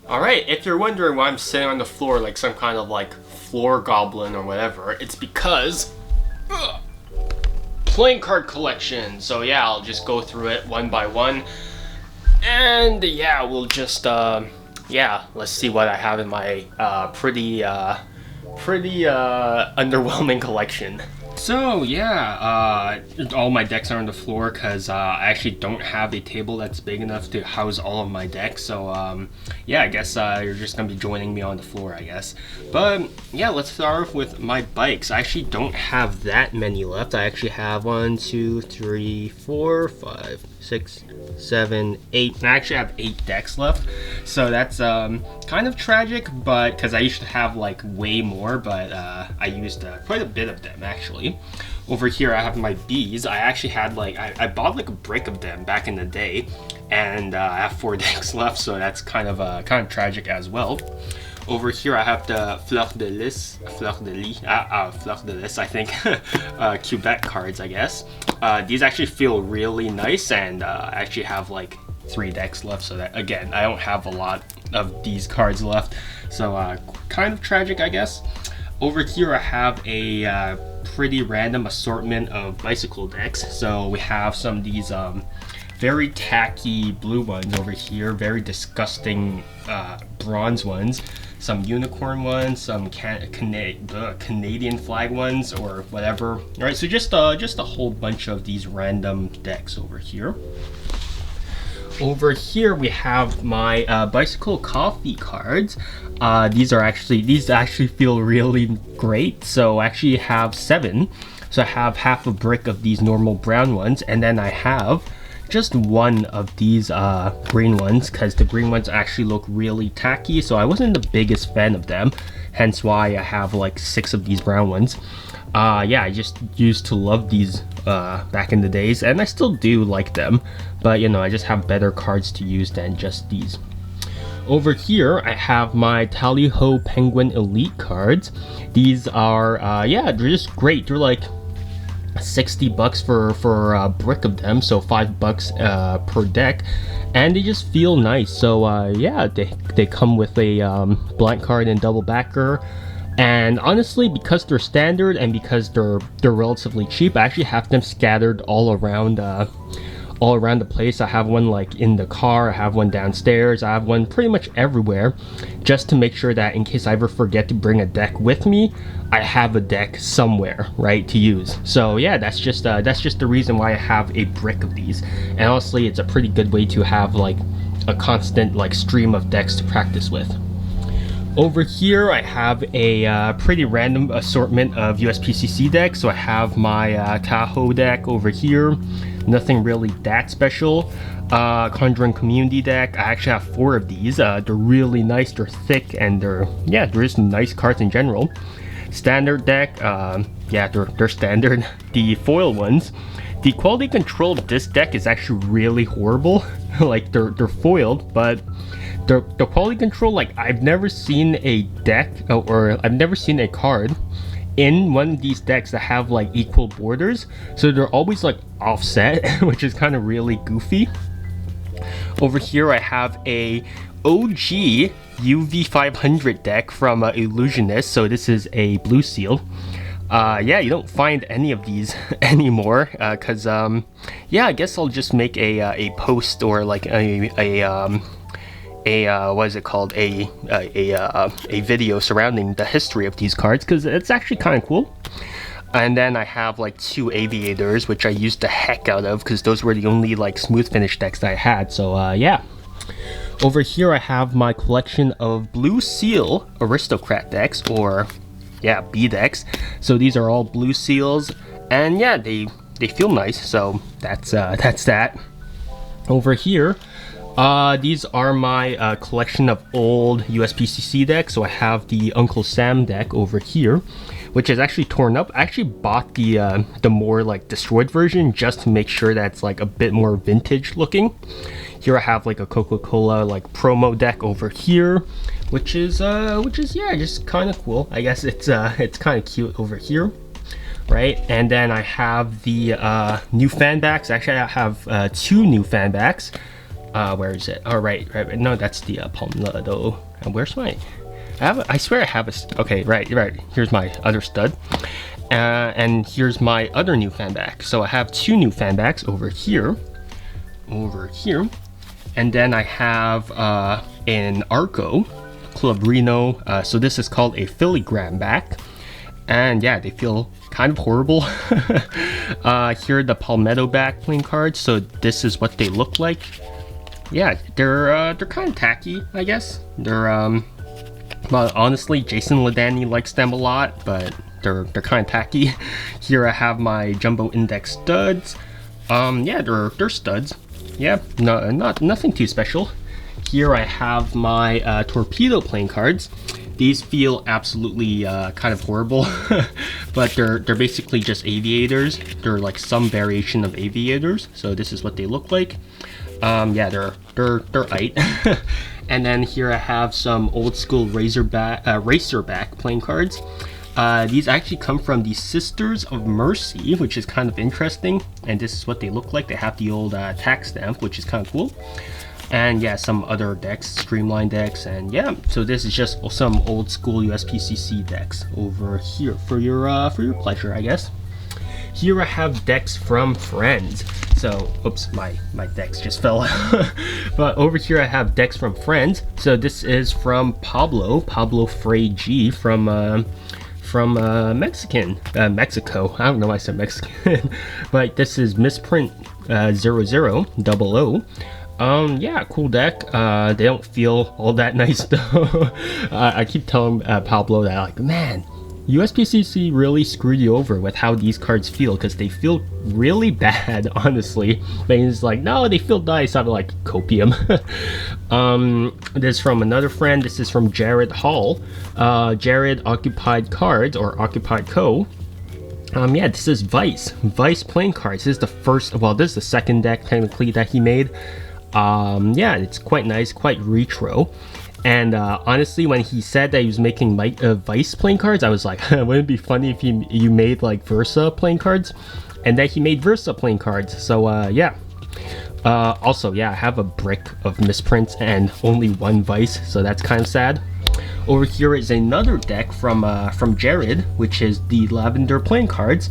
Alright, if you're wondering why I'm sitting on the floor like some kind of like floor goblin or whatever, it's because playing card collection. So yeah, I'll just go through it one by one. And yeah, we'll just let's see what I have in my pretty underwhelming collection. So yeah, all my decks are on the floor because I actually don't have a table that's big enough to house all of my decks. So yeah, I guess you're just gonna be joining me on the floor, I guess. But yeah, let's start off with my bikes. I actually don't have that many left. I actually have 1, 2, 3, 4, 5, 6, 7, 8. And I actually have 8 decks left. So that's kind of tragic, but because I used to have like way more, but I used quite a bit of them actually. Over here I have my bees. I actually had like I bought like a brick of them back in the day, and I have 4 decks left, so that's kind of tragic as well. Over here I have the Fleur de Lis, I think, Quebec cards, I guess. These actually feel really nice, and I actually have like 3 decks left, so that again, I don't have a lot of these cards left, so kind of tragic, I guess. Over here I have a pretty random assortment of bicycle decks. So we have some of these very tacky blue ones over here, very disgusting bronze ones, some unicorn ones, some Canadian flag ones, or whatever. All right, so just a whole bunch of these random decks over here. Over here we have my bicycle coffee cards. These actually feel really great. So I actually have 7. So I have half a brick of these normal brown ones, and then I have just 1 of these green ones, because the green ones actually look really tacky, so I wasn't the biggest fan of them, hence why I have like 6 of these brown ones. Yeah, I just used to love these back in the days, and I still do like them, but you know, I just have better cards to use than just these. Over here I have my Tally-Ho Penguin Elite cards. These are yeah, they're just great. They're like $60 for a brick of them, so $5 per deck, and they just feel nice. So yeah, they come with a blank card and double backer. And honestly, because they're standard and because they're relatively cheap, I actually have them scattered all around the place. I have one like in the car, I have one downstairs, I have one pretty much everywhere, just to make sure that in case I ever forget to bring a deck with me, I have a deck somewhere, right, to use. So yeah, that's just the reason why I have a brick of these. And honestly, it's a pretty good way to have like a constant like stream of decks to practice with. Over here I have a pretty random assortment of USPCC decks. So I have my Tahoe deck over here, nothing really that special. Conjuring Community deck, I actually have 4 of these. They're really nice, they're thick, and they're just nice cards in general. Standard deck, yeah, they're standard. The foil ones, the quality control of this deck is actually really horrible. Like they're foiled, but the quality control, like I've never seen a deck or I've never seen a card in one of these decks that have like equal borders, so they're always like offset, which is kind of really goofy. Over here I have a OG UV500 deck from Illusionist, so this is a blue seal. Yeah, you don't find any of these anymore, cause yeah, I guess I'll just make a post or like a what is it called, a video surrounding the history of these cards, because it's actually kind of cool. And then I have like 2 aviators, which I used the heck out of because those were the only like smooth finish decks that I had. So yeah. Over here I have my collection of Blue Seal Aristocrat decks, or yeah, B decks. So these are all Blue Seals, and yeah, they feel nice. So that's that. Over here, these are my collection of old USPCC decks. So I have the Uncle Sam deck over here, which is actually torn up. I actually bought the more like destroyed version just to make sure that it's like a bit more vintage looking. Here I have like a Coca-Cola like promo deck over here, which is yeah, just kind of cool. I guess it's kind of cute over here, right? And then I have the new fan backs. Actually, I have 2 new fan backs. Where is it? Oh, right. No, that's the Palmetto. And where's my? I swear I have a. Okay, right. Here's my other stud. And here's my other new fan bag. So I have two new fan bags over here. And then I have an Arco Club Reno. So this is called a filigrane back. And yeah, they feel kind of horrible. Here are the Palmetto back playing cards. So this is what they look like. Yeah, they're kind of tacky, I guess. They're well, honestly, Jason Ladany likes them a lot, but they're kind of tacky. Here I have my Jumbo Index studs. Yeah, they're studs. Yeah, no, nothing too special. Here I have my Torpedo playing cards. These feel absolutely kind of horrible, but they're basically just aviators. They're like some variation of aviators. So this is what they look like. Yeah, they're aight. And then here I have some old school racerback playing cards. These actually come from the Sisters of Mercy, which is kind of interesting. And this is what they look like. They have the old tax stamp, which is kind of cool. And yeah, some other decks, streamline decks, and yeah. So this is just some old school USPCC decks over here for your pleasure, I guess. Here I have decks from friends. So, oops, my decks just fell out. But over here I have decks from friends. So this is from Pablo Frey G from Mexico. I don't know why I said Mexican. But this is Misprint 0000. Yeah, cool deck. They don't feel all that nice though. I keep telling Pablo that, like, man, USPCC really screwed you over with how these cards feel, because they feel really bad, honestly. But he's like, no, they feel nice. I'm like, copium. This is from another friend. This is from Jared Hall. Jared Occupied Cards, or Occupied Co. Yeah, this is Vice playing cards. This is the first, well, this is the second deck technically that he made. Yeah, it's quite nice, quite retro. And honestly, when he said that he was making Vice playing cards, I was like, wouldn't it be funny if you made like Versa playing cards? And then he made Versa playing cards. So yeah. Also, yeah, I have a brick of misprints and only one Vice, so that's kind of sad. Over here is another deck from Jared, which is the Lavender playing cards.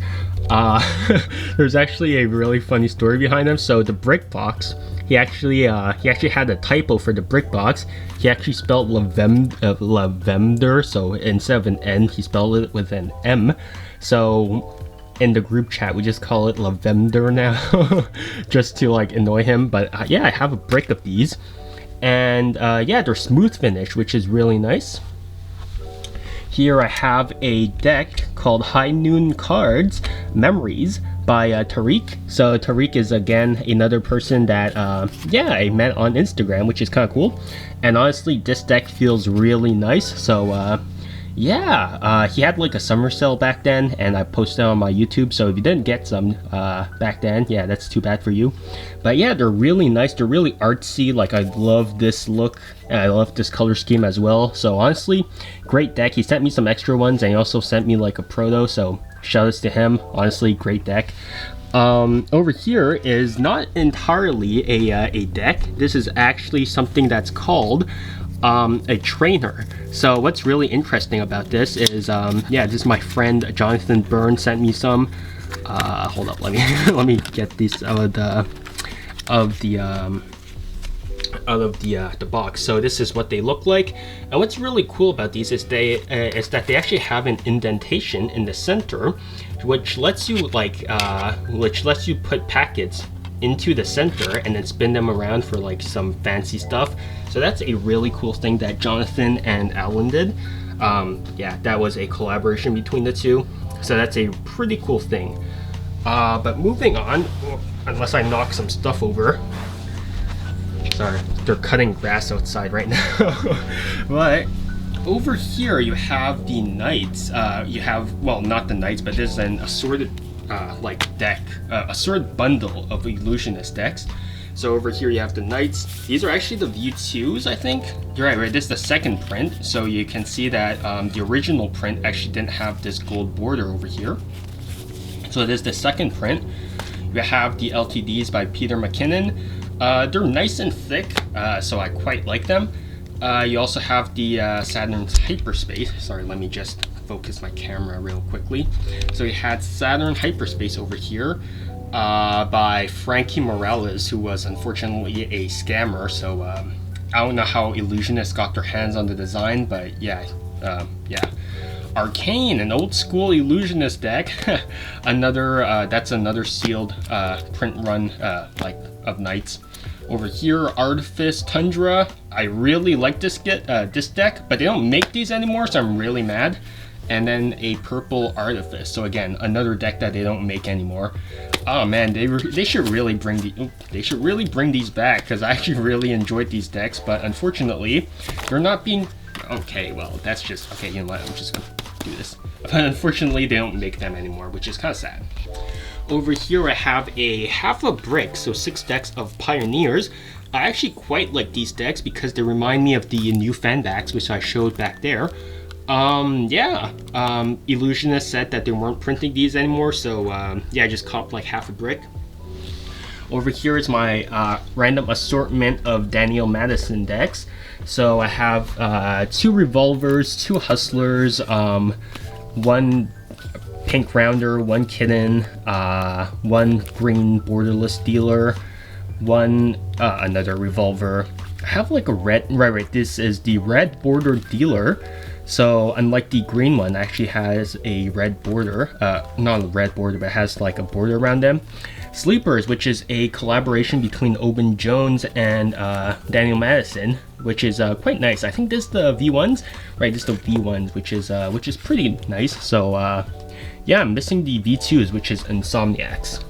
There's actually a really funny story behind them. So the brick box, he actually had a typo for the brick box. He actually spelled lavender, so instead of an N, he spelled it with an M. So in the group chat, we just call it lavender now, just to like annoy him. But yeah, I have a brick of these, and yeah, they're smooth finish, which is really nice. Here I have a deck called High Noon Cards Memories by Tariq. So Tariq is again another person that yeah, I met on Instagram, which is kind of cool. And honestly, this deck feels really nice. So yeah, he had like a summer sale back then, and I posted on my YouTube. So if you didn't get some back then, yeah, that's too bad for you. But yeah, they're really nice. They're really artsy. Like, I love this look, and I love this color scheme as well. So honestly, great deck. He sent me some extra ones, and he also sent me like a proto. So shoutouts to him. Honestly, great deck. Over here is not entirely a deck. This is actually something that's called a trainer. So what's really interesting about this is yeah, this is my friend Jonathan Byrne sent me some. Hold up, let me get these out of the box. So this is what they look like, and what's really cool about these is that they actually have an indentation in the center, which lets you put packets into the center and then spin them around for like some fancy stuff. So that's a really cool thing that Jonathan and Alan did. Yeah, that was a collaboration between the two, so that's a pretty cool thing. But moving on, unless I knock some stuff over. Sorry, they're cutting grass outside right now. But over here you have the Knights. You have, well, not the Knights, but there's an assorted like deck, assorted bundle of Illusionist decks. So over here you have the Knights. These are actually the V2s, I think. You're right, this is the second print. So you can see that the original print actually didn't have this gold border over here. So this is the second print. You have the LTDs by Peter McKinnon. They're nice and thick, so I quite like them. You also have the Saturn's Hyperspace. Sorry, let me just focus my camera real quickly. So you had Saturn Hyperspace over here by Frankie Morales, who was unfortunately a scammer. So I don't know how Illusionist got their hands on the design, but yeah. Arcane, an old school Illusionist deck. That's another sealed print run like of Knights. Over here, Artifice Tundra. I really like this deck, but they don't make these anymore, so I'm really mad. And then a purple Artifice. So again, another deck that they don't make anymore. Oh man, they should really bring these back, because I actually really enjoyed these decks, but unfortunately, they're not being. Okay, well that's just okay. You know what? I'm just gonna do this. But unfortunately, they don't make them anymore, which is kind of sad. Over here I have a half a brick, so 6 decks of Pioneers. I actually quite like these decks because they remind me of the new fan backs, which I showed back there. Illusionist said that they weren't printing these anymore, so yeah, I just copped like half a brick. Over here is my random assortment of Daniel Madison decks. So I have 2 Revolvers, 2 Hustlers, 1 Pink Rounder, 1 Kitten, 1 Green Borderless Dealer, 1 another Revolver. I have like a red, right, this is the red border dealer. So unlike the green one, actually has a red border, not a red border, but has like a border around them. Sleepers, which is a collaboration between Oban Jones and Daniel Madison, which is quite nice. I think this is the V1s, right? This is the V1s, which is pretty nice. So yeah, I'm missing the V2s, which is Insomniacs.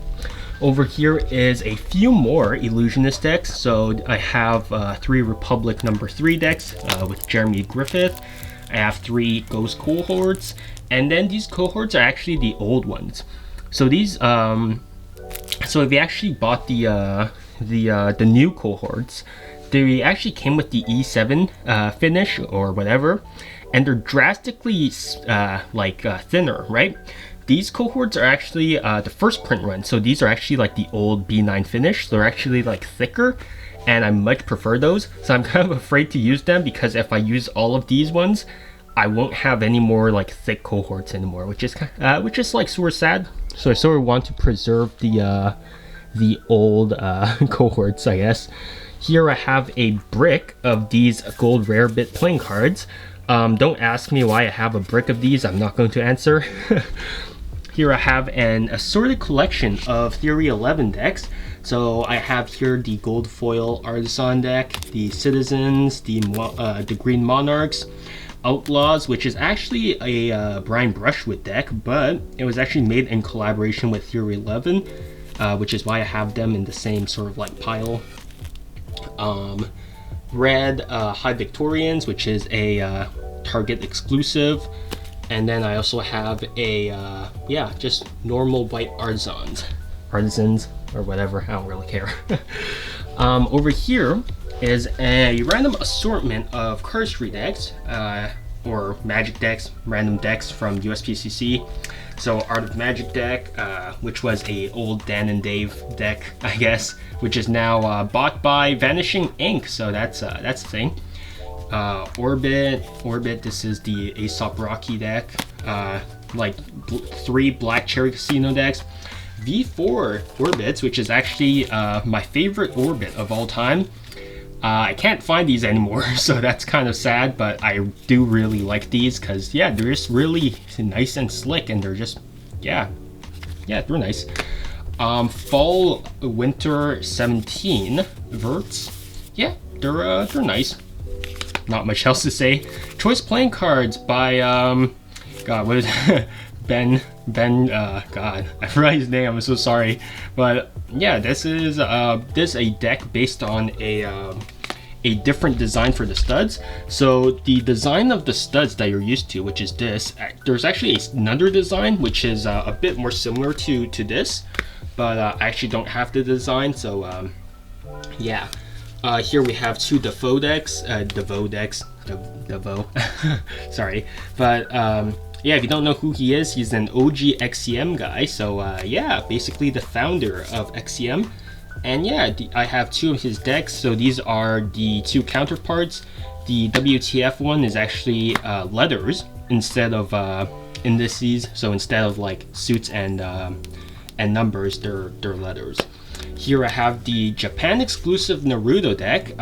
Over here is a few more Illusionist decks. So I have 3 Republic number 3 decks with Jeremy Griffith. I have 3 Ghost cohorts, and then these cohorts are actually the old ones. So these, so if you actually bought the new cohorts, they actually came with the E7 finish or whatever, and they're drastically thinner, right? These cohorts are actually the first print run, so these are actually like the old B9 finish. So they're actually like thicker, and I much prefer those. So I'm kind of afraid to use them, because if I use all of these ones, I won't have any more like thick cohorts anymore, which is like sort of sad. So I sort of want to preserve the old cohorts, I guess. Here I have a brick of these gold rare bit playing cards. Don't ask me why I have a brick of these. I'm not going to answer. Here I have an assorted collection of Theory 11 decks. So I have here the Gold Foil Artisan deck, the Citizens, the Green Monarchs, Outlaws, which is actually a Brian Brushwood deck, but it was actually made in collaboration with Theory 11, which is why I have them in the same sort of like pile. Red High Victorians, which is a Target exclusive. And then I also have a, just normal white artisans or whatever, I don't really care. Over here is a random assortment of cardistry decks, or magic decks, random decks from USPCC. So Art of Magic deck, which was a old Dan and Dave deck, I guess, which is now bought by Vanishing Ink, so that's a thing. Orbit, this is the Aesop Rocky deck, 3 Black Cherry Casino decks, V4 Orbits, which is actually my favorite Orbit of all time. I can't find these anymore, so that's kind of sad, but I do really like these because, yeah, they're just really nice and slick, and they're just, yeah, they're nice. Fall Winter 17 Verts, yeah, they're nice. Not much else to say. Choice playing cards by God, what is it? Ben, God, I forgot his name, I'm so sorry. But yeah, this is a deck based on a different design for the studs. So the design of the studs that you're used to, which is this, there's actually another design which is a bit more similar to this, but I actually don't have the design, so yeah. Here we have 2 Defoe decks, Defoe, sorry, but yeah, if you don't know who he is, he's an OG XCM guy, so yeah, basically the founder of XCM. And yeah, I have 2 of his decks. So these are the 2 counterparts. The WTF one is actually letters instead of indices. So instead of like suits and numbers, they're letters. Here I have the Japan exclusive Naruto deck.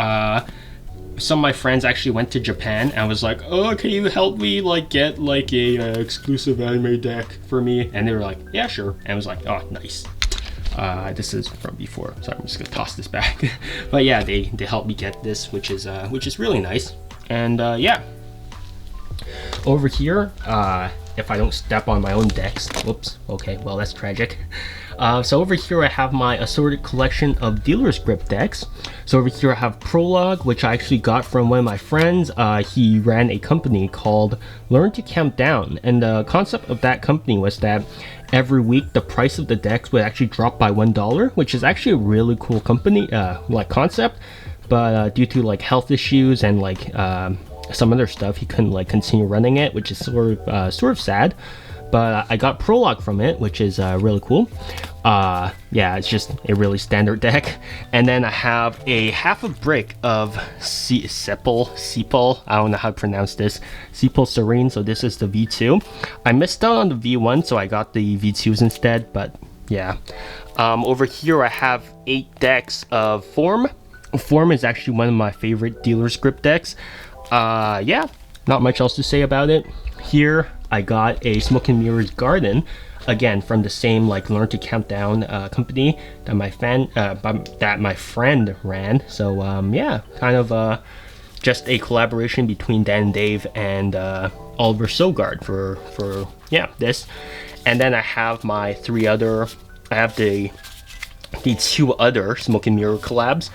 Some of my friends actually went to Japan and was like, oh, can you help me like get like a exclusive anime deck for me? And they were like, yeah, sure. And I was like, oh, nice. This is from before, so I'm just gonna toss this back. But yeah, they helped me get this, which is really nice. And yeah, over here, if I don't step on my own decks, whoops. Okay, well that's tragic. So over here I have my assorted collection of dealer's grip decks. So over here I have Prologue, which I actually got from one of my friends. He ran a company called Learn to Count Down, and the concept of that company was that every week the price of the decks would actually drop by $1, which is actually a really cool company like concept. But due to like health issues and like some other stuff, he couldn't like continue running it, which is sort of sad. But I got Prologue from it, which is really cool. Yeah, it's just a really standard deck. And then I have a half a brick of Sepal, I don't know how to pronounce this, Sepal Serene, so this is the V2. I missed out on the V1, so I got the V2s instead, but yeah. Over here I have 8 decks of Form. Form is actually one of my favorite dealer script decks. Yeah, not much else to say about it. Here I got a Smoke and Mirrors Garden, again from the same like Learn to Count Down company that my friend ran. So yeah, kind of just a collaboration between Dan and Dave and Oliver Sogard for yeah, this. And then I have my 3 other, I have the 2 other Smoke and Mirror collabs.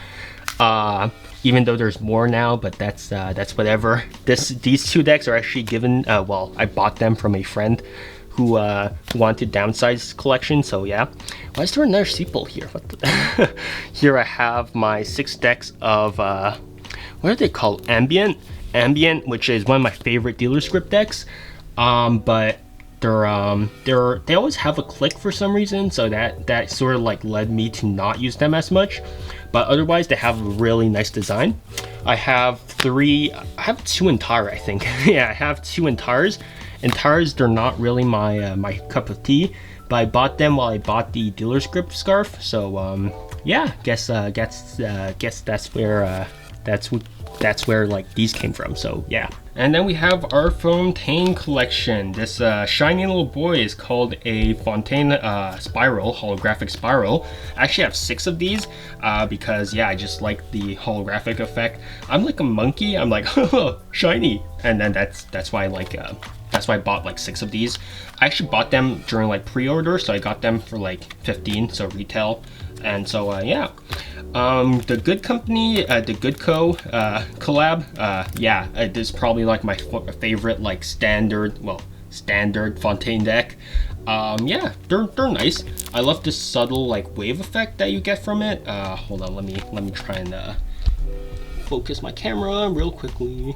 Even though there's more now, but that's whatever. These 2 decks are actually given, well, I bought them from a friend who wanted to downsize his collection, so yeah. Why is there another Sepal here? What the Here I have my 6 decks of, what are they called? Ambient, which is one of my favorite dealer script decks. But they always have a click for some reason, so that sort of like led me to not use them as much. But otherwise, they have a really nice design. I have 2 Entire, I think. Yeah, I have 2 Entires. Entires, they're not really my my cup of tea, but I bought them while I bought the dealer script scarf. So yeah, guess that's where like these came from. So yeah. And then we have our Fontaine collection. This shiny little boy is called a Fontaine spiral, holographic spiral. I actually have 6 of these because yeah, I just like the holographic effect. I'm like a monkey. I'm like, oh, shiny, and then that's why I like that's why I bought like 6 of these. I actually bought them during like pre-order, so I got them for like 15, so retail. And so yeah, the Good Company, the Good Co collab, yeah, this is probably like my favorite like standard Fontaine deck. Yeah, they're nice. I love this subtle like wave effect that you get from it. Hold on, let me try and focus my camera real quickly.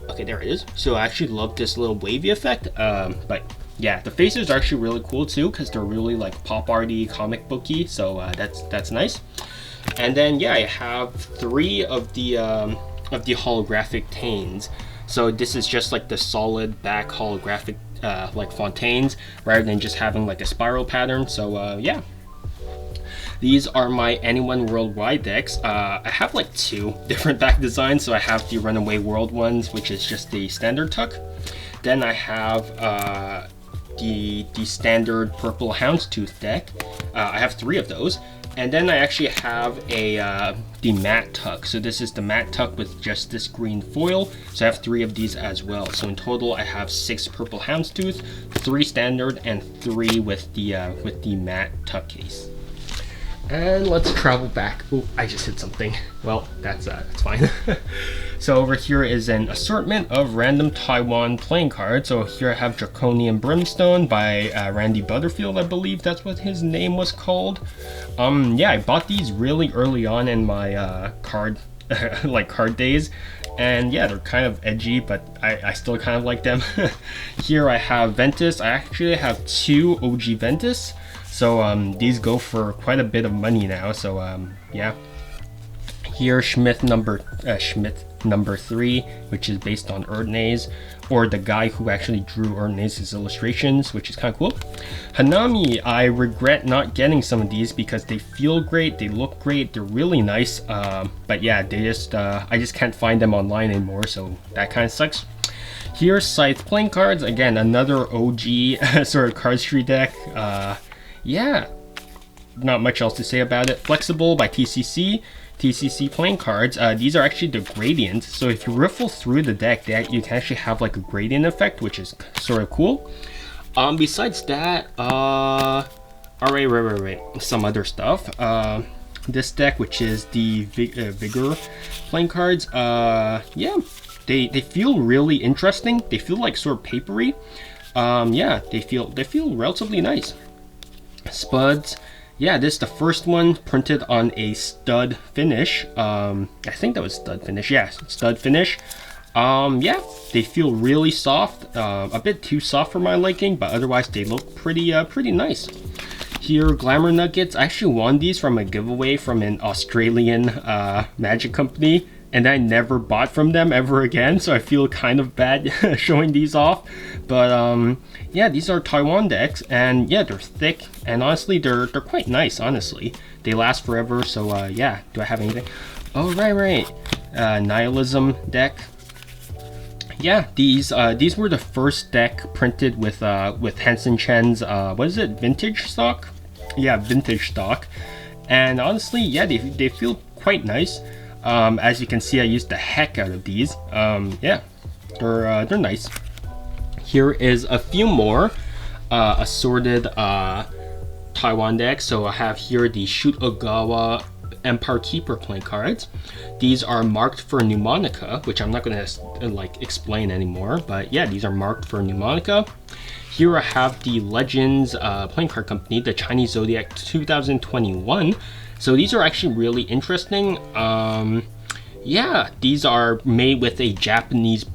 Okay, there it is. So I actually love this little wavy effect. But yeah, the faces are actually really cool too, because they're really like pop arty, comic booky. So that's nice. And then yeah, I have 3 of the holographic Tanes. So this is just like the solid back holographic like Fontaines, rather than just having like a spiral pattern. So yeah. These are my Anyone Worldwide decks. I have like 2 different back designs. So I have the Runaway World ones, which is just the standard tuck. Then I have the standard purple Houndstooth deck. I have 3 of those. And then I actually have the matte tuck. So this is the matte tuck with just this green foil. So I have 3 of these as well. So in total, I have 6 purple Houndstooth, 3 standard, and 3 with the matte tuck case. And let's travel back. Oh, I just hit something. Well, that's fine. So over here is an assortment of random Taiwan playing cards. So here I have Draconian Brimstone by Randy Butterfield, I believe that's what his name was called. Yeah, I bought these really early on in my card days. And yeah, they're kind of edgy, but I still kind of like them. Here I have Ventus. I actually have 2 OG Ventus. So these go for quite a bit of money now. So yeah. Here, Schmidt number 3, which is based on Erdnase, or the guy who actually drew Erdnase's illustrations, which is kind of cool. Hanami, I regret not getting some of these because they feel great, they look great, they're really nice. But yeah, they just I just can't find them online anymore, so that kind of sucks. Here's Scythe playing cards. Again, another OG sort of cardistry deck. Yeah, not much else to say about it. Flexible by TCC. TCC playing cards. These are actually the gradient, so if you riffle through the deck, you can actually have like a gradient effect, which is sort of cool. Besides that, right, some other stuff. This deck, which is the Vigor playing cards, yeah, they feel really interesting. They feel like sort of papery. Yeah, they feel relatively nice. Spuds. Yeah, this is the first one printed on a stud finish. I think that was stud finish. Yeah, stud finish. Yeah, they feel really soft. A bit too soft for my liking, but otherwise they look pretty nice. Here, Glamour Nuggets. I actually won these from a giveaway from an Australian magic company, and I never bought from them ever again, so I feel kind of bad showing these off. But yeah, these are Taiwan decks, and yeah, they're thick, and honestly, they're quite nice. Honestly, they last forever. So yeah, do I have anything? Oh right, Nihilism deck. Yeah, these were the first deck printed with Hansen Chen's what is it, vintage stock? Yeah, vintage stock. And honestly, yeah, they feel quite nice. As you can see, I used the heck out of these. Yeah, they're nice. Here is a few more assorted Taiwan decks. So I have here the Shoot Ogawa Empire Keeper playing cards. These are marked for mnemonica, which I'm not going to like explain anymore, but yeah, these are marked for mnemonica. Here I have the Legends playing card company, the Chinese Zodiac 2021. So these are actually really interesting. Yeah, these are made with a Japanese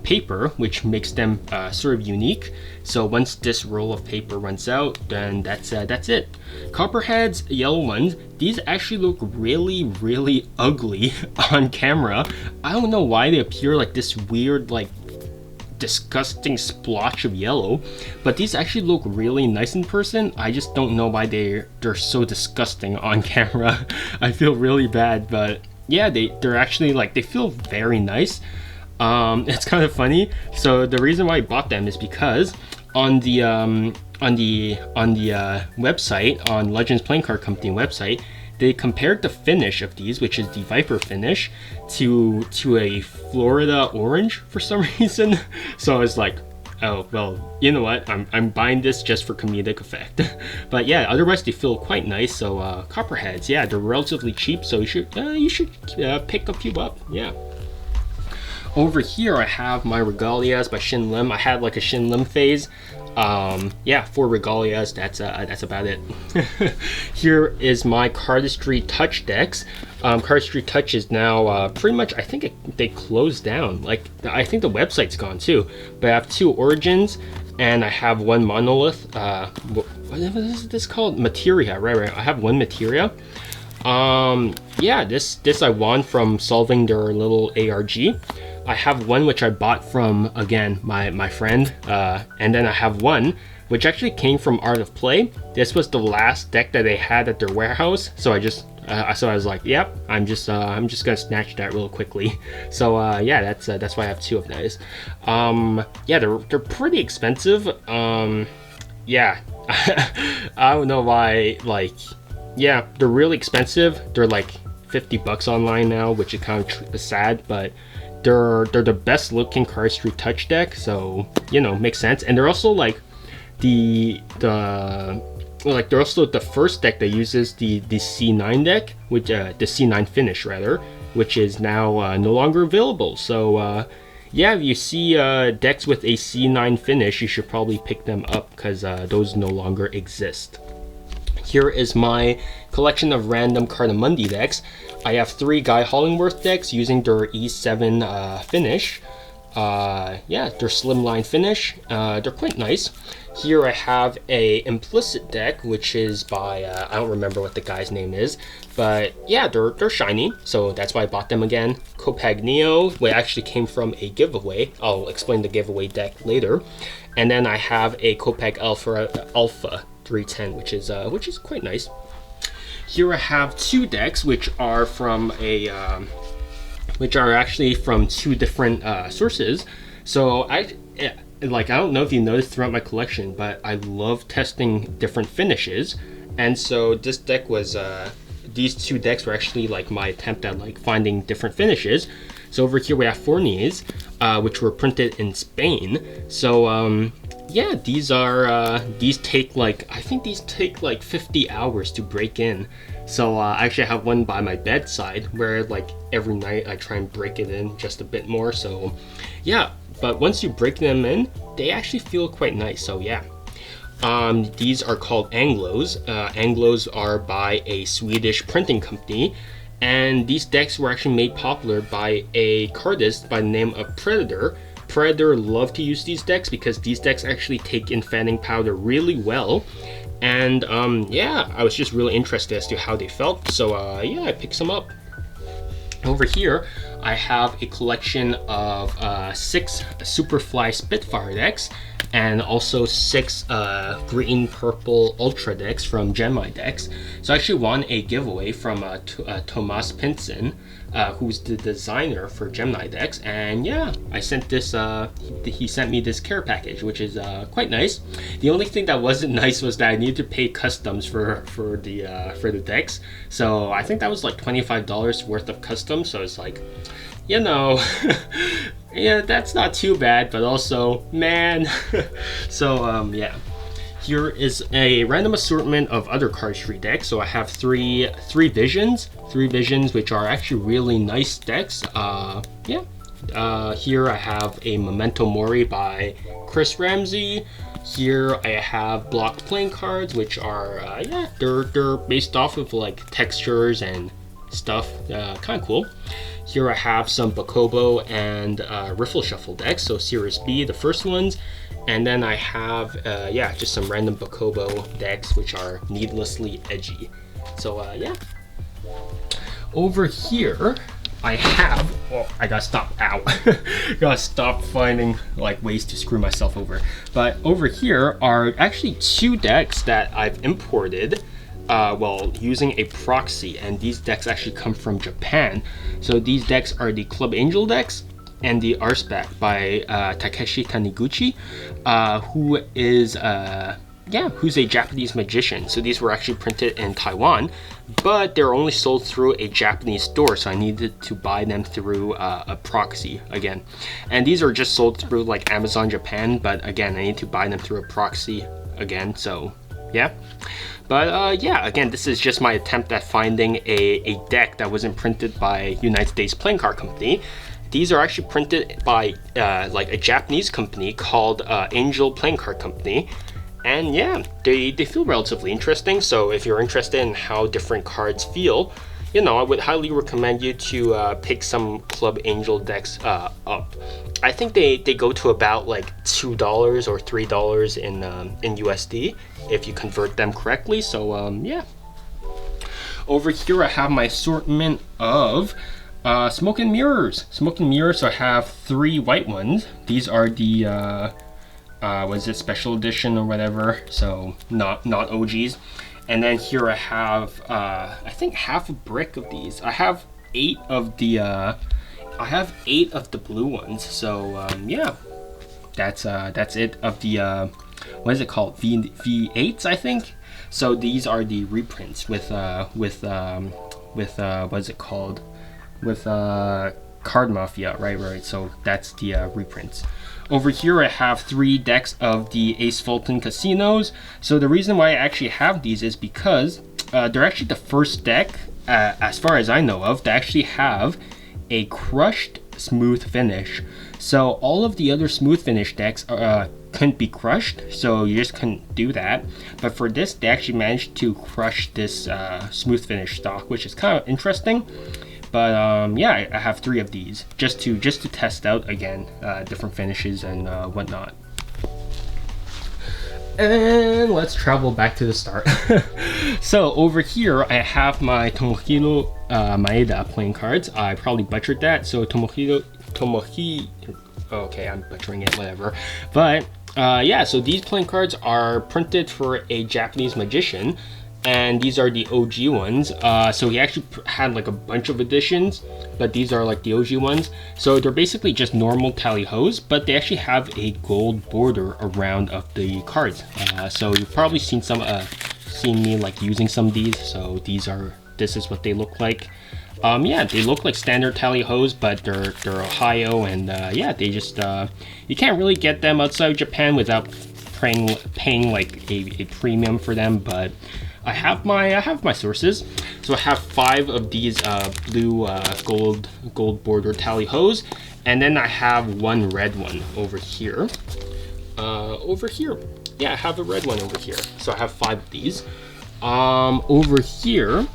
paper, which makes them sort of unique. So once this roll of paper runs out, then that's it. Copperheads, yellow ones, these actually look really ugly on camera. I don't know why they appear like this weird, like disgusting splotch of yellow, but these actually look really nice in person. I just don't know why they're so disgusting on camera. I feel really bad, but yeah, they're actually like, they feel very nice. It's kind of funny. So the reason why I bought them is because on the website, on Legends Playing Card Company website, they compared the finish of these, which is the Viper finish, to a Florida orange for some reason. So I was like, oh well, you know what? I'm buying this just for comedic effect. But yeah, otherwise they feel quite nice. So Copperheads, yeah, they're relatively cheap, so you should pick a few up. Yeah. Over here I have my Regalias by Shin Lim. I had like a Shin Lim phase. Yeah, 4 Regalias, that's about it. Here is my Cardistry Touch decks. Cardistry Touch is now pretty much, I think they closed down. Like, I think the website's gone too. But I have 2 Origins, and I have 1 Monolith. What is this called? Materia, right. I have 1 Materia. Yeah, this I won from solving their little ARG. I have 1 which I bought from, again, my friend, and then I have 1 which actually came from Art of Play. This was the last deck that they had at their warehouse, so I was like, yep, I'm just gonna snatch that real quickly. So yeah, that's why I have 2 of those. Yeah, they're pretty expensive. Yeah, I don't know why. Like, yeah, they're really expensive. They're like $50 online now, which is kind of sad, but they're the best looking Cardistry Touch deck, so you know, makes sense. And they're also like they're also the first deck that uses the C9 deck, which the C9 finish rather, which is now no longer available. So yeah, if you see decks with a C9 finish, you should probably pick them up, because those no longer exist. Here is my collection of random Cardamundi decks. I have 3 Guy Hollingworth decks using their E7 finish. Yeah, they're slimline finish. They're quite nice. Here I have a implicit deck, which is by I don't remember what the guy's name is, but yeah, they're shiny, so that's why I bought them again. Copag Neo, which actually came from a giveaway. I'll explain the giveaway deck later. And then I have a Copag Alpha 310, which is quite nice. Here I have two decks, which are from which are actually from two different sources. So I don't know if you noticed throughout my collection, but I love testing different finishes, and so this deck was these two decks were actually like my attempt at like finding different finishes. So over here we have Fourniers, which were printed in Spain. So yeah, these take like, I think these take like 50 hours to break in. So I actually have one by my bedside where like every night I try and break it in just a bit more. So yeah, but once you break them in, they actually feel quite nice. So yeah. These are called Anglos. Anglos are by a Swedish printing company, and these decks were actually made popular by a cardist by the name of Predator. Predator loved to use these decks because these decks actually take in fanning powder really well. And yeah, I was just really interested as to how they felt, so yeah, I picked some up. Over here, I have a collection of 6 Superfly Spitfire decks, and also 6 green purple ultra decks from Gemini decks. So I actually won a giveaway from Tomas Pinson, who's the designer for Gemini decks, and yeah, I sent this he sent me this care package, which is quite nice. The only thing that wasn't nice was that I needed to pay customs for the decks, so I think that was like $25 worth of customs. So it's like, you know, yeah, that's not too bad, but also, man. So yeah, here is a random assortment of other cardistry decks. So I have three visions, which are actually really nice decks. Yeah. Here I have a Memento Mori by Chris Ramsey. Here I have blocked playing cards, which are yeah, they're based off of like textures and stuff, kind of cool. Here I have some Bakobo and Riffle Shuffle decks, so Series B, the first ones, and then I have yeah, just some random Bakobo decks which are needlessly edgy. So yeah. Over here I have, oh, I gotta stop, ow. Gotta stop finding like ways to screw myself over. But over here are actually 2 decks that I've imported well, using a proxy, and these decks actually come from Japan. So these decks are the Club Angel decks and the Arsback by Takeshi Taniguchi, who is yeah, who's a Japanese magician. So these were actually printed in Taiwan, but they're only sold through a Japanese store, so I needed to buy them through a proxy again. And these are just sold through like Amazon Japan, but again, I need to buy them through a proxy again, so yeah. But yeah, again, this is just my attempt at finding a deck that wasn't printed by United States Playing Card Company. These are actually printed by like a Japanese company called Angel Playing Card Company. And yeah, they feel relatively interesting. So if you're interested in how different cards feel, you know, I would highly recommend you to pick some Club Angel decks up. I think they go to about like $2 or $3 in USD if you convert them correctly. So yeah. Over here I have my assortment of Smoke and Mirrors. Smoke and Mirrors, I have 3 white ones. These are the was it special edition or whatever, so not OGs. And then here I have I think half a brick of these. I have 8 of the blue ones. So yeah, that's it of the what is it called, V8s, I think. So these are the reprints with what is it called, with Card Mafia, right? So that's the reprints. Over here I have 3 decks of the Ace Fulton Casinos. So the reason why I actually have these is because they're actually the first deck, as far as I know of, to actually have a crushed smooth finish. So all of the other smooth finish decks couldn't be crushed, so you just couldn't do that. But for this, they actually managed to crush this smooth finish stock, which is kind of interesting. But yeah, I have 3 of these just to test out again different finishes and whatnot. And let's travel back to the start. So over here I have my Tomohiro Maeda playing cards. I probably butchered that. So Tomohiro. Okay, I'm butchering it. Whatever. But yeah, so these playing cards are printed for a Japanese magician, and these are the OG ones. So he actually had like a bunch of editions, but these are like the OG ones. So they're basically just normal tally-hos, but they actually have a gold border around of the cards. So you've probably seen me like using some of these. So this is what they look like. Yeah, they look like standard tally-hos, but they're Ohio, and yeah, they just you can't really get them outside of Japan without paying like a premium for them. But I have my sources. So I have 5 of these blue gold border tally-hos, and then I have 1 red one over here. Yeah, I have a red one over here. So I have 5 of these. Over here,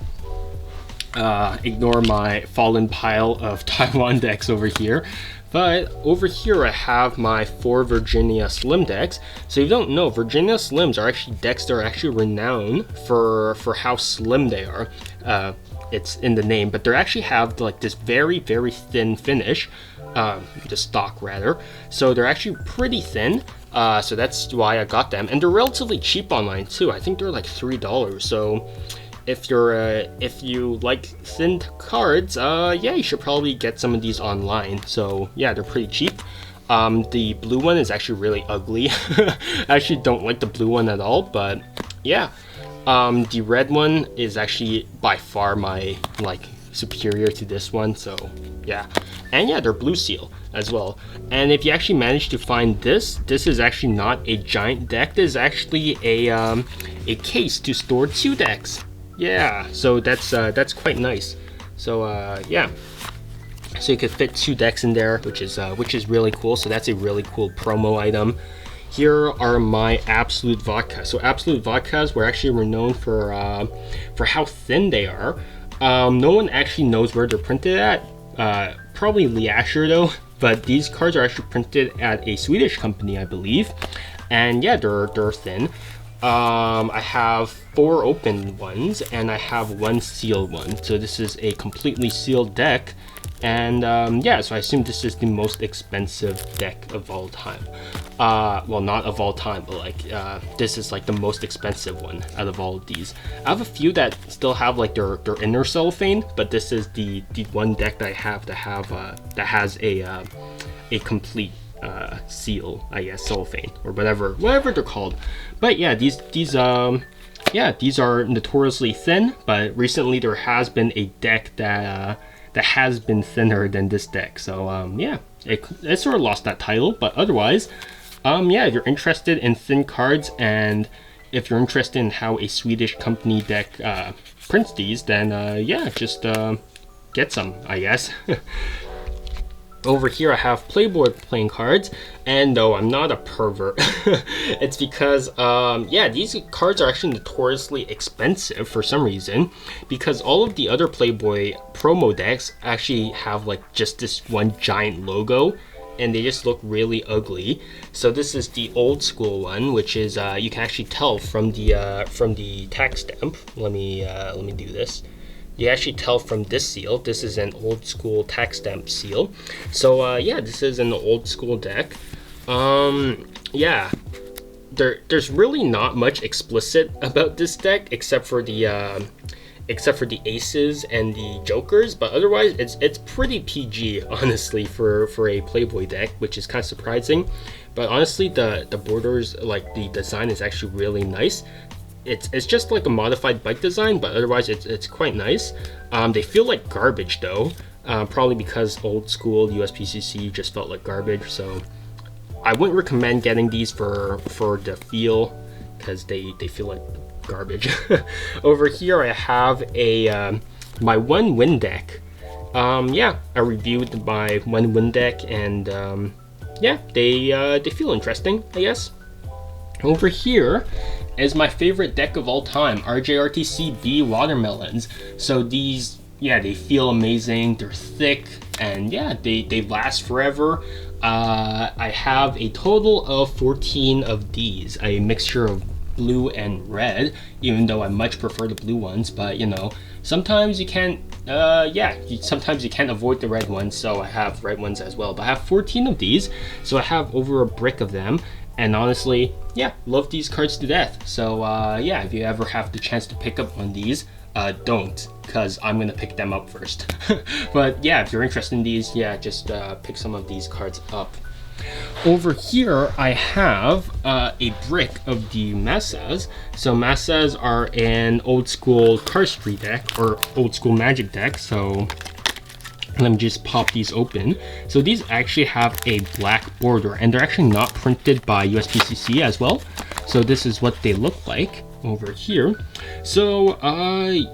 ignore my fallen pile of Taiwan decks over here. But over here I have my 4 Virginia Slim decks. So if you don't know, Virginia Slims are actually decks that are actually renowned for how slim they are. It's in the name, but they actually have like this very thin finish, the stock rather. So they're actually pretty thin. So that's why I got them, and they're relatively cheap online too. I think they're like $3. So if you like thin cards, yeah, you should probably get some of these online. So yeah, they're pretty cheap. The blue one is actually really ugly. I actually don't like the blue one at all, but yeah. The red one is actually by far my superior to this one, so yeah. And yeah, they're blue seal as well. And if you actually manage to find this is actually not a giant deck. This is actually a case to store 2 decks. Yeah, so that's quite nice. So yeah, so you could fit 2 decks in there, which is really cool. So that's a really cool promo item. Here are my Absolute Vodka. So Absolute Vodkas were actually renowned for how thin they are. No one actually knows where they're printed at. Probably Liasher though. But these cards are actually printed at a Swedish company, I believe. And yeah, they're thin. I have 4 open ones, and I have 1 sealed one. So this is a completely sealed deck. And yeah, so I assume this is the most expensive deck of all time. Well, not of all time, but like this is like the most expensive one out of all of these. I have a few that still have like their inner cellophane, but this is the one deck that I have that has a complete seal, I guess, cellophane or whatever they're called. But yeah, these are notoriously thin, but recently there has been a deck that has been thinner than this deck. So yeah, it sort of lost that title, but otherwise, yeah, if you're interested in thin cards, and if you're interested in how a Swedish company deck prints these, then yeah, just get some, I guess. Over here I have Playboy playing cards, and no, I'm not a pervert. It's because yeah, these cards are actually notoriously expensive for some reason, because all of the other Playboy promo decks actually have like just this one giant logo, and they just look really ugly. So this is the old school one, which is you can actually tell from the tax stamp. Let me do this. You actually tell from this seal. This is an old school tax stamp seal. So yeah, this is an old school deck. Yeah, there's really not much explicit about this deck except for the aces and the jokers, but otherwise it's pretty PG, honestly, for a Playboy deck, which is kind of surprising. But honestly, the borders, like the design, is actually really nice. It's just like a modified bike design, but otherwise it's quite nice. They feel like garbage though, probably because old school USPCC just felt like garbage. So I wouldn't recommend getting these for the feel, because they feel like garbage. Over here I have my one win deck. Yeah, I reviewed my one win deck, and yeah, they feel interesting, I guess. Over here is my favorite deck of all time, RJRTC B Watermelons. So these yeah, they feel amazing. They're thick, and yeah, they last forever. I have a total of 14 of these, a mixture of blue and red, even though I much prefer the blue ones, but you know, sometimes you can't sometimes you can't avoid the red ones, so I have red ones as well. But I have 14 of these, so I have over a brick of them, and honestly, yeah, love these cards to death. So yeah, if you ever have the chance to pick up one of these, don't, because I'm gonna pick them up first. But yeah, if you're interested in these, yeah, just pick some of these cards up. Over here, I have a brick of the Massas. So Massas are an old school Cardistry deck, or old school Magic deck. So let me just pop these open. So these actually have a black border, and they're actually not printed by USPCC as well. So this is what they look like over here. So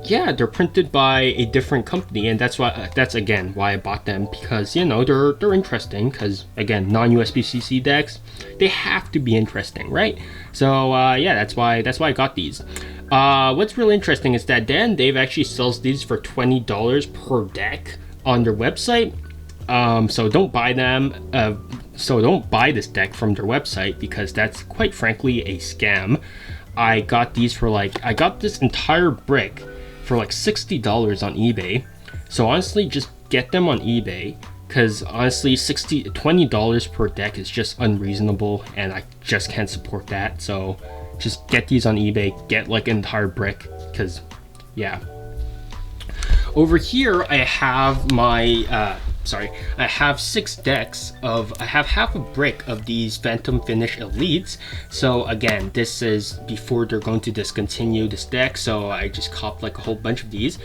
yeah, they're printed by a different company, and that's again why I bought them, because you know, they're interesting, because again, non-USPCC decks, they have to be interesting, right? So yeah, that's why I got these. What's really interesting is that Dan Dave actually sells these for $20 per deck on their website. So don't buy them. So don't buy this deck from their website, because that's quite frankly a scam. I got these for I got this entire brick for like $60 on eBay. So honestly, just get them on eBay, because honestly, $20 per deck is just unreasonable, and I just can't support that. So just get these on eBay, get like an entire brick, because yeah. Over here, I have my I have 6 decks of, I have half a brick of these Phantom Finish Elites. So again, this is before they're going to discontinue this deck, so I just copped like a whole bunch of these.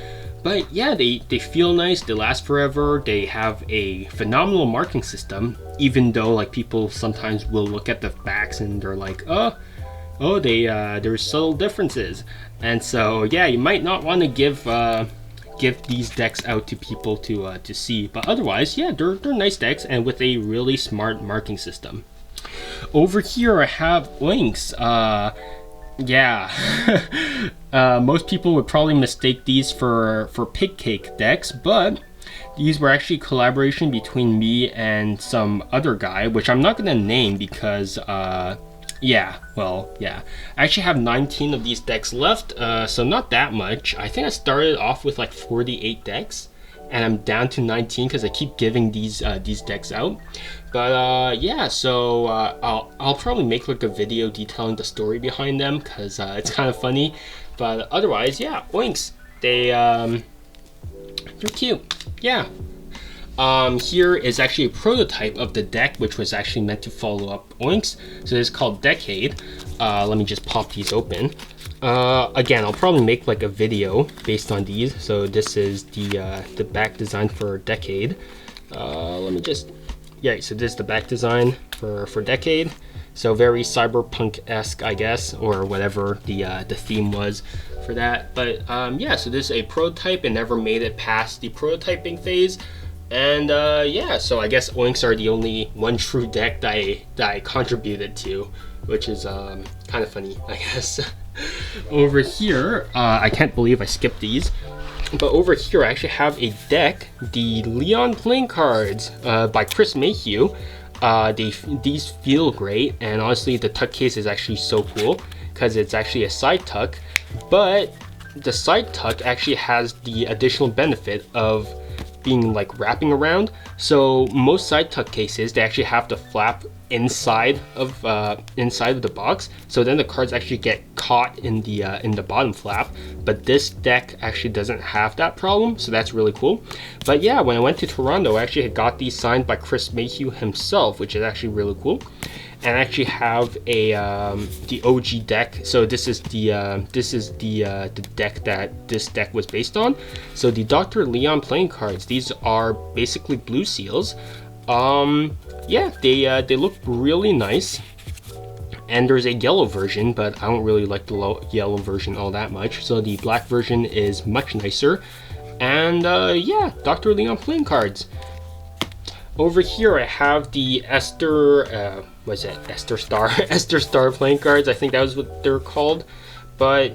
But yeah, they feel nice, they last forever, they have a phenomenal marking system, even though like people sometimes will look at the backs and they're like, there's subtle differences. And so yeah, you might not want to give these decks out to people to see, but otherwise, yeah, they're nice decks, and with a really smart marking system. Over here, I have Oinks. Yeah, most people would probably mistake these for pig cake decks, but these were actually a collaboration between me and some other guy, which I'm not gonna name because yeah, I actually have 19 of these decks left, so not that much. I think I started off with like 48 decks, and I'm down to 19 because I keep giving these decks out. But yeah, so I'll probably make like a video detailing the story behind them, because it's kind of funny. But otherwise, yeah, Oinks, they're cute, yeah. Here is actually a prototype of the deck, which was actually meant to follow up Oinks. So this is called Decade. Let me just pop these open. Again, I'll probably make like a video based on these. So this is the back design for Decade. Let me just, yeah, so this is the back design for Decade. So very cyberpunk-esque, I guess, or whatever the theme was for that. But yeah, so this is a prototype and never made it past the prototyping phase. And yeah, so I guess Oinks are the only one true deck that I contributed to, which is kind of funny, I guess. Over here, I can't believe I skipped these, but over here I actually have a deck, the Leon playing cards by Chris Mayhew. These feel great, and honestly the tuck case is actually so cool because it's actually a side tuck, but the side tuck actually has the additional benefit of being like wrapping around. So most side tuck cases, they actually have to flap inside of the box, so then the cards actually get caught in the bottom flap. But this deck actually doesn't have that problem, so that's really cool. But yeah, when I went to Toronto, I actually had got these signed by Chris Mayhew himself, which is actually really cool. And I actually have a the OG deck. So this is the deck that this deck was based on. So the Dr. Leon playing cards, these are basically blue seals. Yeah, they look really nice. And there's a yellow version, but I don't really like the yellow version all that much. So the black version is much nicer. And yeah, Dr. Leon playing cards. Over here I have the Esther, Esther Star? Esther Star playing cards, I think that was what they're called. But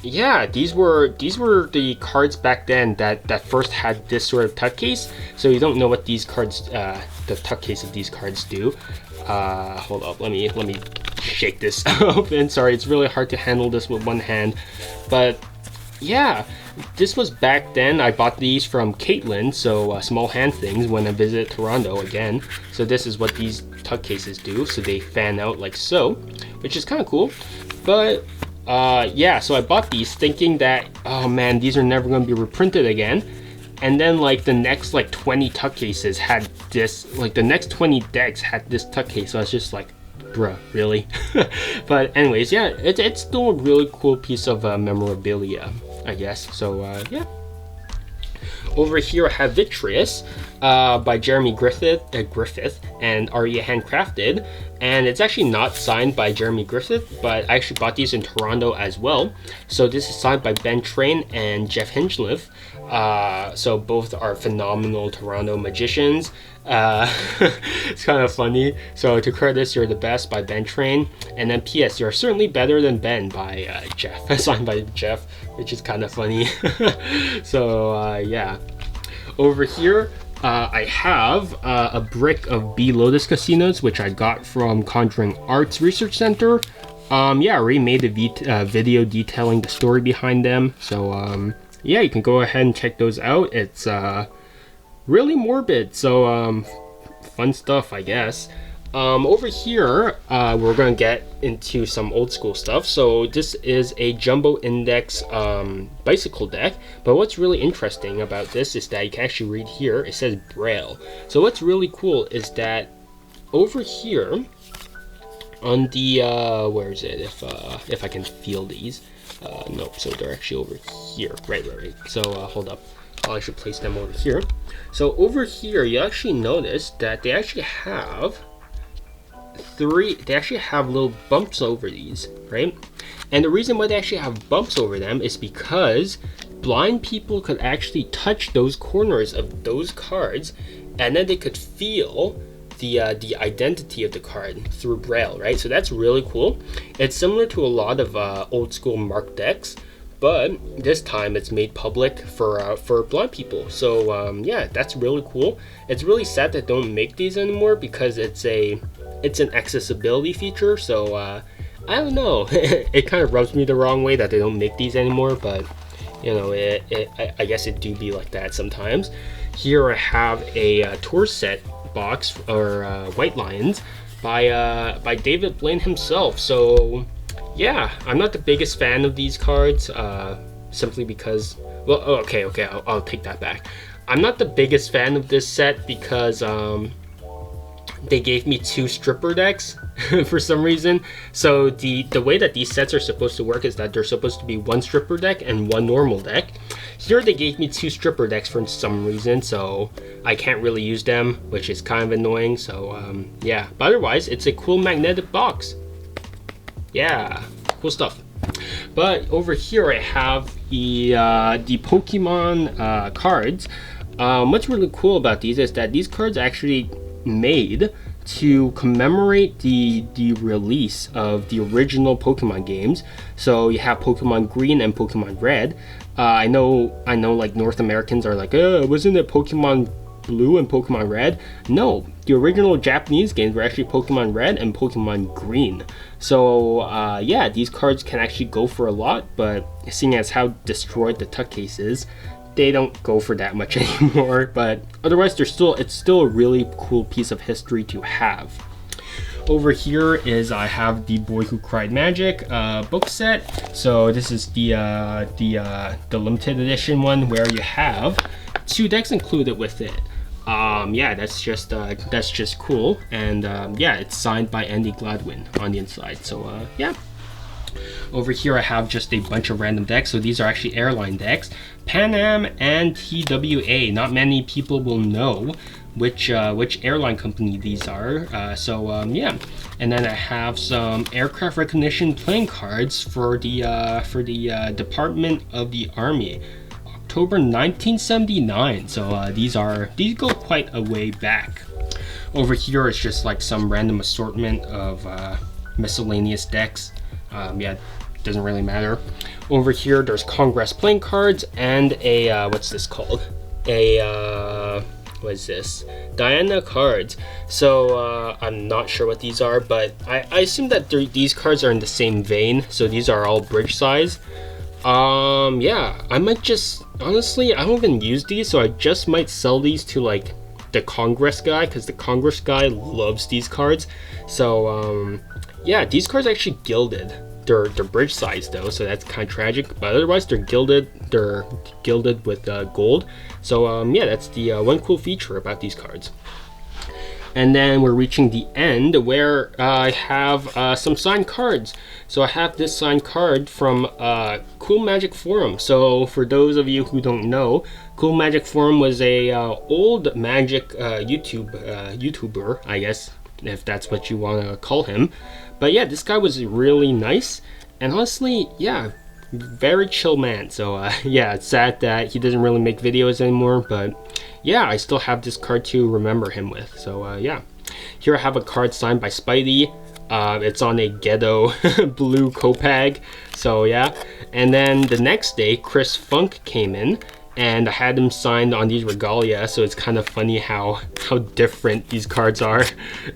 yeah, these were the cards back then that first had this sort of tuck case. So you don't know what these cards, the tuck case of these cards do. Hold up, let me shake this open. Sorry, it's really hard to handle this with one hand, but yeah, this was back then. I bought these from Caitlin, so Small Hand Things, when I visit Toronto again. So this is what these tuck cases do. So they fan out like so, which is kind of cool. But yeah, so I bought these thinking that, oh man, these are never going to be reprinted again. And then like the next like 20 tuck cases had this, like the next 20 decks had this tuck case. So I was just like, bruh, really? But anyways, yeah, it's still a really cool piece of memorabilia, I guess. So yeah. Over here I have Vitreous by Jeremy Griffith and Aria Handcrafted, and it's actually not signed by Jeremy Griffith, but I actually bought these in Toronto as well. So this is signed by Ben Train and Jeff Hinchliffe. So both are phenomenal Toronto magicians. It's kind of funny. So to Curtis, you're the best by Ben Train, and then P.S. you're certainly better than Ben by Jeff, signed by Jeff, which is kind of funny. So yeah. Over here, I have a brick of B Lotus Casinos, which I got from Conjuring Arts Research Center. Yeah, I already made a video detailing the story behind them. So yeah, you can go ahead and check those out. It's really morbid, so fun stuff, I guess. Over here, we're gonna get into some old school stuff. So this is a Jumbo Index bicycle deck, but what's really interesting about this is that you can actually read here, it says Braille. So what's really cool is that over here on the where is it, if I can feel these, nope, so they're actually over here, right. So hold up, I should place them over here. So over here you actually notice that they actually have little bumps over these, right? And the reason why they actually have bumps over them is because blind people could actually touch those corners of those cards, and then they could feel the identity of the card through Braille, right? So that's really cool. It's similar to a lot of old school marked decks, but this time it's made public for blind people. So yeah, that's really cool. It's really sad that they don't make these anymore because it's an accessibility feature. So I don't know. It kind of rubs me the wrong way that they don't make these anymore, but you know, I guess it do be like that sometimes. Here I have a tour set box, or White Lions by David Blaine himself. So yeah, I'm not the biggest fan of these cards, simply because, well, okay, I'll take that back. I'm not the biggest fan of this set because they gave me 2 stripper decks for some reason. So the way that these sets are supposed to work is that they're supposed to be 1 stripper deck and 1 normal deck. Here they gave me 2 stripper decks for some reason, so I can't really use them, which is kind of annoying. So yeah, but otherwise it's a cool magnetic box. Yeah, cool stuff. But over here I have the Pokemon cards. What's really cool about these is that these cards are actually made to commemorate the release of the original Pokemon games. So you have Pokemon Green and Pokemon Red. I know like North Americans are like, wasn't it Pokemon Blue and Pokemon Red? No, the original Japanese games were actually Pokemon Red and Pokemon Green. So yeah, these cards can actually go for a lot, but seeing as how destroyed the tuck case is, they don't go for that much anymore. But otherwise, it's still a really cool piece of history to have. Over here is I have the Boy Who Cried Magic book set. So this is the limited edition one where you have 2 decks included with it. Yeah, that's just cool. And yeah, it's signed by Andy Gladwin on the inside. So yeah. Over here I have just a bunch of random decks. So these are actually airline decks, Pan Am and TWA. Not many people will know which airline company these are. So yeah, and then I have some aircraft recognition playing cards for the Department of the Army, October 1979. So these go quite a way back. Over here is just like some random assortment of miscellaneous decks. Yeah, doesn't really matter. Over here, there's Congress playing cards and a, what's this called? What is this? Diana cards. So I'm not sure what these are, but I assume that these cards are in the same vein. So these are all bridge size. Yeah, I might just, honestly, I don't even use these, so I just might sell these to like the Congress guy, because the Congress guy loves these cards. So yeah, these cards are actually gilded. They're bridge size though, so that's kind of tragic, but otherwise they're gilded with gold. So yeah, that's the one cool feature about these cards. And then we're reaching the end where I have some signed cards. So I have this signed card from Cool Magic Forum. So for those of you who don't know, Cool Magic Forum was a old magic YouTuber, I guess, if that's what you want to call him. But yeah, this guy was really nice, and honestly, yeah, very chill man. So yeah, it's sad that he doesn't really make videos anymore, but yeah, I still have this card to remember him with. So yeah, here I have a card signed by Spidey. It's on a ghetto blue Copag. So yeah, and then the next day, Chris Funk came in, and I had him signed on these regalia. So it's kind of funny how different these cards are.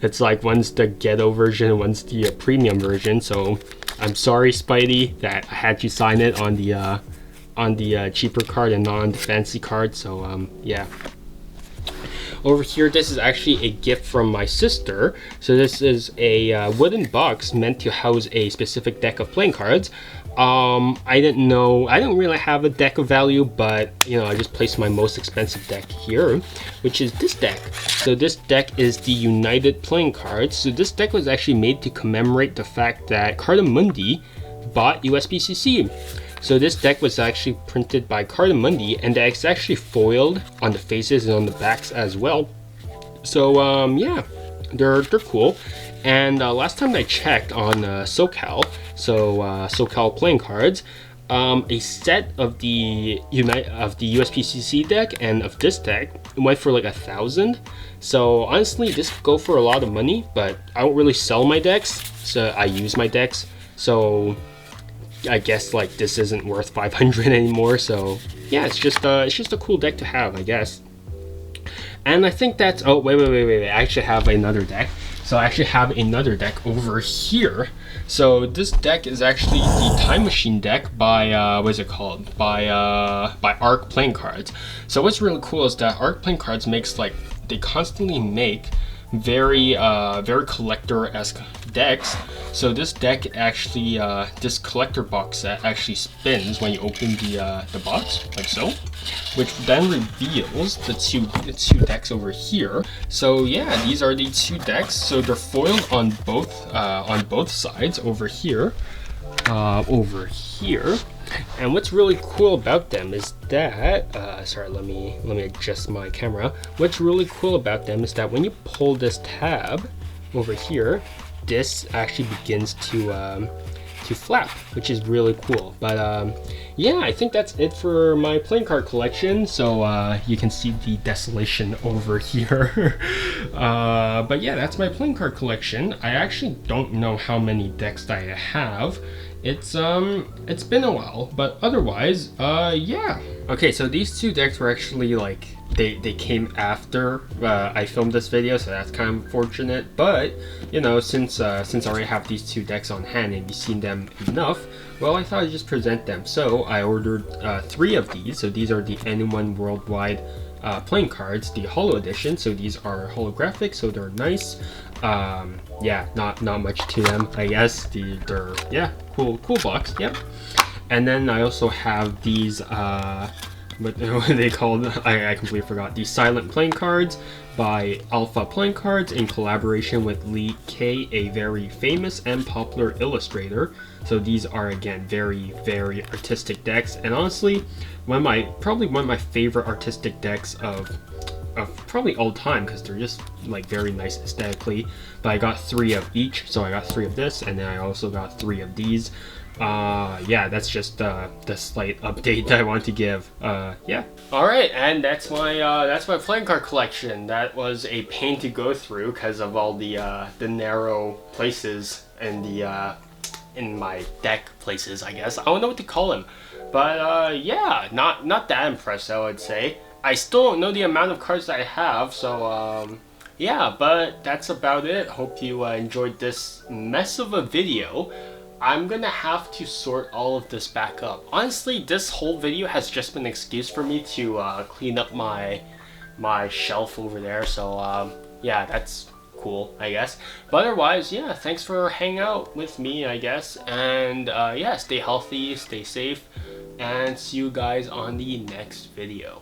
It's like one's the ghetto version, one's the premium version. So I'm sorry, Spidey, that I had you sign it on the cheaper card and not on the fancy card. So yeah. Over here, this is actually a gift from my sister. So this is a wooden box meant to house a specific deck of playing cards. I didn't know, I don't really have a deck of value, but you know, I just placed my most expensive deck here, which is this deck. So this deck is the United playing cards. So this deck was actually made to commemorate the fact that Cardamundi bought USPCC. So this deck was actually printed by Cardamundi, and it's actually foiled on the faces and on the backs as well. So yeah, they're cool. And last time I checked on SoCal, so SoCal playing cards, a set of the USPCC deck and of this deck went for like 1,000. So honestly, this could go for a lot of money, but I don't really sell my decks, so I use my decks. So I guess like this isn't worth 500 anymore. So yeah, it's just a cool deck to have, I guess. And I think that's, oh wait, I actually have another deck. So I actually have another deck over here. So this deck is actually the Time Machine deck by what is it called? By Arc Playing Cards. So what's really cool is that Arc Playing Cards makes like, they constantly make very collector-esque decks. So this deck actually, this collector box set actually spins when you open the box, like so, which then reveals the two decks over here. So yeah, these are the two decks. So they're foiled on both sides over here, And what's really cool about them is that, sorry, let me adjust my camera. What's really cool about them is that when you pull this tab over here, this actually begins to flap, which is really cool. But yeah, I think that's it for my playing card collection. So you can see the desolation over here. But yeah, that's my playing card collection. I actually don't know how many decks I have. It's been a while, but otherwise, yeah. Okay, so these two decks were actually like, they came after I filmed this video, so that's kind of unfortunate. But you know, since I already have these two decks on hand and you've seen them enough, well, I thought I'd just present them. So I ordered 3 of these. So these are the Anyone Worldwide playing cards, the Holo Edition. So these are holographic, so they're nice. Yeah, not much to them, I guess. They're yeah, cool box. Yep. And then I also have these what are they called? I completely forgot. These silent playing cards by Alpha Playing Cards in collaboration with Lee K, a very famous and popular illustrator. So these are again very artistic decks, and honestly, probably one of my favorite artistic decks of probably all time, because they're just like very nice aesthetically. But I got 3 of each, so I got 3 of this, and then I also got 3 of these. Yeah, that's just the slight update that I want to give. Yeah. All right, and that's my playing card collection. That was a pain to go through because of all the narrow places and in my deck places, I guess. I don't know what to call them. But yeah, not that impressed, I would say. I still don't know the amount of cards that I have, so yeah, but that's about it. Hope you enjoyed this mess of a video. I'm gonna have to sort all of this back up. Honestly, this whole video has just been an excuse for me to clean up my shelf over there, so yeah, that's cool, I guess. But otherwise, yeah, thanks for hanging out with me, I guess, and yeah, stay healthy, stay safe, and see you guys on the next video.